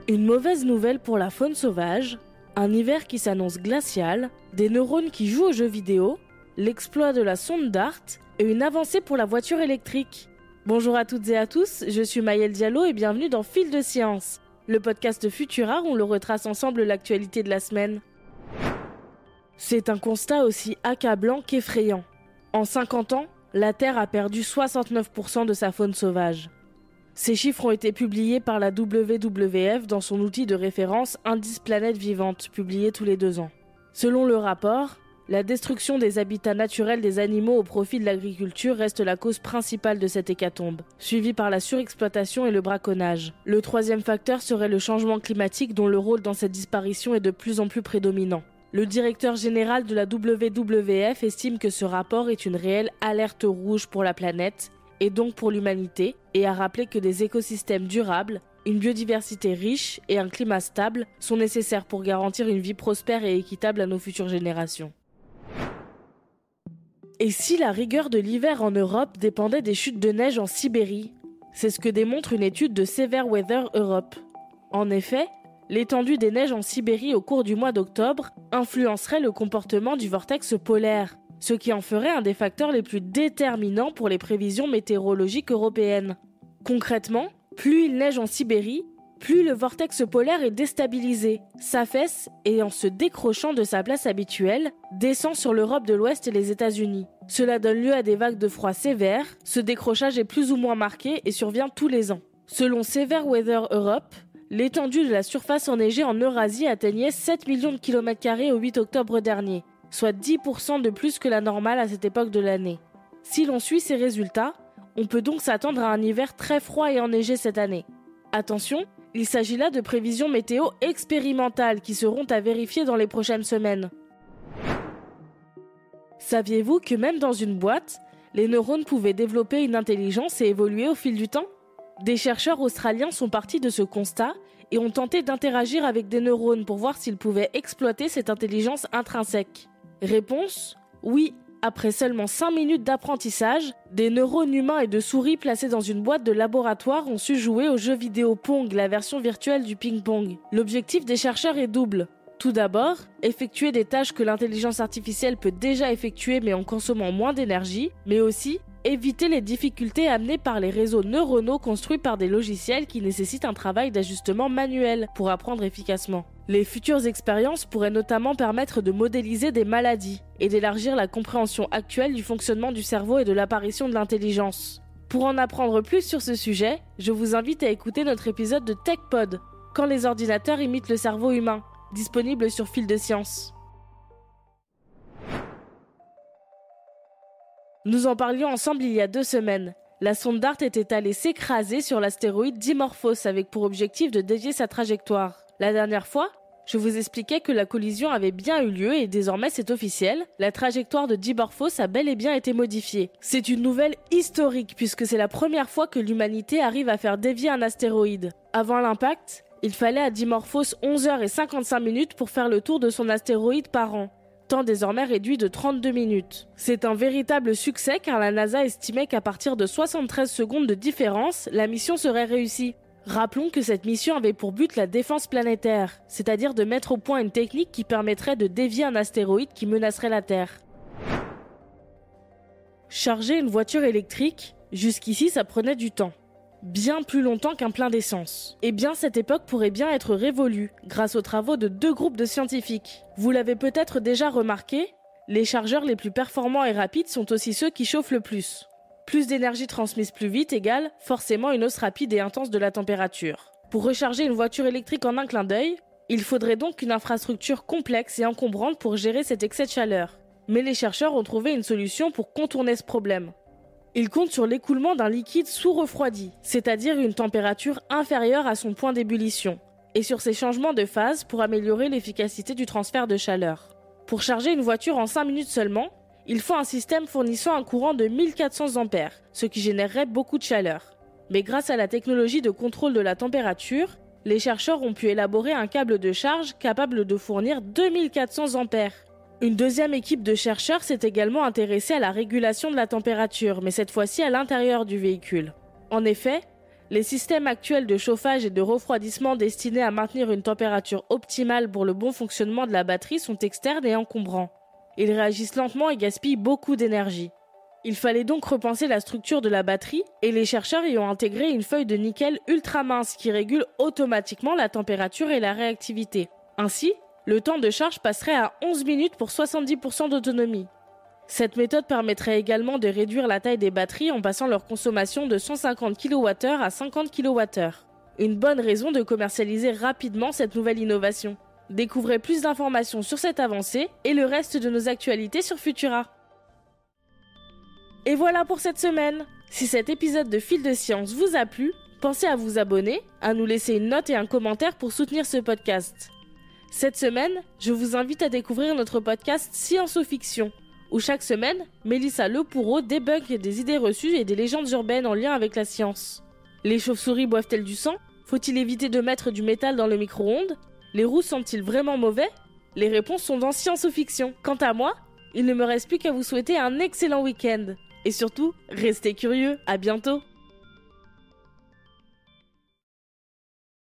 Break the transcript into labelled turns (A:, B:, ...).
A: Une mauvaise nouvelle pour la faune sauvage, un hiver qui s'annonce glacial, des neurones qui jouent aux jeux vidéo, l'exploit de la sonde DART et une avancée pour la voiture électrique. Bonjour à toutes et à tous, je suis Maëlle Diallo et bienvenue dans Fil de Science, le podcast Futura où l'on retrace ensemble l'actualité de la semaine. C'est un constat aussi accablant qu'effrayant. En 50 ans, la Terre a perdu 69% de sa faune sauvage. Ces chiffres ont été publiés par la WWF dans son outil de référence Indice Planète Vivante, publié tous les 2 ans. Selon le rapport, la destruction des habitats naturels des animaux au profit de l'agriculture reste la cause principale de cette hécatombe, suivie par la surexploitation et le braconnage. Le troisième facteur serait le changement climatique dont le rôle dans cette disparition est de plus en plus prédominant. Le directeur général de la WWF estime que ce rapport est une réelle alerte rouge pour la planète, et donc pour l'humanité, et a rappelé que des écosystèmes durables, une biodiversité riche et un climat stable sont nécessaires pour garantir une vie prospère et équitable à nos futures générations. Et si la rigueur de l'hiver en Europe dépendait des chutes de neige en Sibérie ? C'est ce que démontre une étude de Severe Weather Europe. En effet, l'étendue des neiges en Sibérie au cours du mois d'octobre influencerait le comportement du vortex polaire, ce qui en ferait un des facteurs les plus déterminants pour les prévisions météorologiques européennes. Concrètement, plus il neige en Sibérie, plus le vortex polaire est déstabilisé, s'affaisse et en se décrochant de sa place habituelle, descend sur l'Europe de l'Ouest et les États-Unis. Cela donne lieu à des vagues de froid sévères, ce décrochage est plus ou moins marqué et survient tous les ans. Selon Severe Weather Europe, l'étendue de la surface enneigée en Eurasie atteignait 7 millions de km² au 8 octobre dernier, soit 10% de plus que la normale à cette époque de l'année. Si l'on suit ces résultats, on peut donc s'attendre à un hiver très froid et enneigé cette année. Attention, il s'agit là de prévisions météo expérimentales qui seront à vérifier dans les prochaines semaines. Saviez-vous que même dans une boîte, les neurones pouvaient développer une intelligence et évoluer au fil du temps ? Des chercheurs australiens sont partis de ce constat et ont tenté d'interagir avec des neurones pour voir s'ils pouvaient exploiter cette intelligence intrinsèque. Réponse : oui. Après seulement 5 minutes d'apprentissage, des neurones humains et de souris placés dans une boîte de laboratoire ont su jouer au jeu vidéo Pong, la version virtuelle du ping-pong. L'objectif des chercheurs est double. Tout d'abord, effectuer des tâches que l'intelligence artificielle peut déjà effectuer mais en consommant moins d'énergie, mais aussi éviter les difficultés amenées par les réseaux neuronaux construits par des logiciels qui nécessitent un travail d'ajustement manuel pour apprendre efficacement. Les futures expériences pourraient notamment permettre de modéliser des maladies et d'élargir la compréhension actuelle du fonctionnement du cerveau et de l'apparition de l'intelligence. Pour en apprendre plus sur ce sujet, je vous invite à écouter notre épisode de TechPod, quand les ordinateurs imitent le cerveau humain, disponible sur Fil de Science. Nous en parlions ensemble il y a 2 semaines. La sonde DART était allée s'écraser sur l'astéroïde Dimorphos avec pour objectif de dévier sa trajectoire. La dernière fois, je vous expliquais que la collision avait bien eu lieu et désormais c'est officiel, la trajectoire de Dimorphos a bel et bien été modifiée. C'est une nouvelle historique puisque c'est la première fois que l'humanité arrive à faire dévier un astéroïde. Avant l'impact, il fallait à Dimorphos 11h55 pour faire le tour de son astéroïde par an. Temps désormais réduit de 32 minutes. C'est un véritable succès car la NASA estimait qu'à partir de 73 secondes de différence, la mission serait réussie. Rappelons que cette mission avait pour but la défense planétaire, c'est-à-dire de mettre au point une technique qui permettrait de dévier un astéroïde qui menacerait la Terre. Charger une voiture électrique, jusqu'ici ça prenait du temps. Bien plus longtemps qu'un plein d'essence. Eh bien, cette époque pourrait bien être révolue, grâce aux travaux de 2 groupes de scientifiques. Vous l'avez peut-être déjà remarqué, les chargeurs les plus performants et rapides sont aussi ceux qui chauffent le plus. Plus d'énergie transmise plus vite égale forcément une hausse rapide et intense de la température. Pour recharger une voiture électrique en un clin d'œil, il faudrait donc une infrastructure complexe et encombrante pour gérer cet excès de chaleur. Mais les chercheurs ont trouvé une solution pour contourner ce problème. Ils comptent sur l'écoulement d'un liquide sous-refroidi, c'est-à-dire une température inférieure à son point d'ébullition, et sur ces changements de phase pour améliorer l'efficacité du transfert de chaleur. Pour charger une voiture en 5 minutes seulement, il faut un système fournissant un courant de 1400 ampères, ce qui générerait beaucoup de chaleur. Mais grâce à la technologie de contrôle de la température, les chercheurs ont pu élaborer un câble de charge capable de fournir 2400 ampères. Une deuxième équipe de chercheurs s'est également intéressée à la régulation de la température, mais cette fois-ci à l'intérieur du véhicule. En effet, Les systèmes actuels de chauffage et de refroidissement destinés à maintenir une température optimale pour le bon fonctionnement de la batterie sont externes et encombrants. Ils réagissent lentement et gaspillent beaucoup d'énergie. Il fallait donc repenser la structure de la batterie et les chercheurs y ont intégré une feuille de nickel ultra mince qui régule automatiquement la température et la réactivité. Ainsi, le temps de charge passerait à 11 minutes pour 70% d'autonomie. Cette méthode permettrait également de réduire la taille des batteries en passant leur consommation de 150 kWh à 50 kWh. Une bonne raison de commercialiser rapidement cette nouvelle innovation. Découvrez plus d'informations sur cette avancée et le reste de nos actualités sur Futura. Et voilà pour cette semaine. Si cet épisode de Fil de Science vous a plu, pensez à vous abonner, à nous laisser une note et un commentaire pour soutenir ce podcast. Cette semaine, je vous invite à découvrir notre podcast Science ou Fiction, où chaque semaine, Mélissa Lepoureau débunk des idées reçues et des légendes urbaines en lien avec la science. Les chauves-souris boivent-elles du sang ? Faut-il éviter de mettre du métal dans le micro-ondes ? Les roux sont-ils vraiment mauvais ? Les réponses sont dans Science ou Fiction. Quant à moi, il ne me reste plus qu'à vous souhaiter un excellent week-end. Et surtout, restez curieux, à bientôt.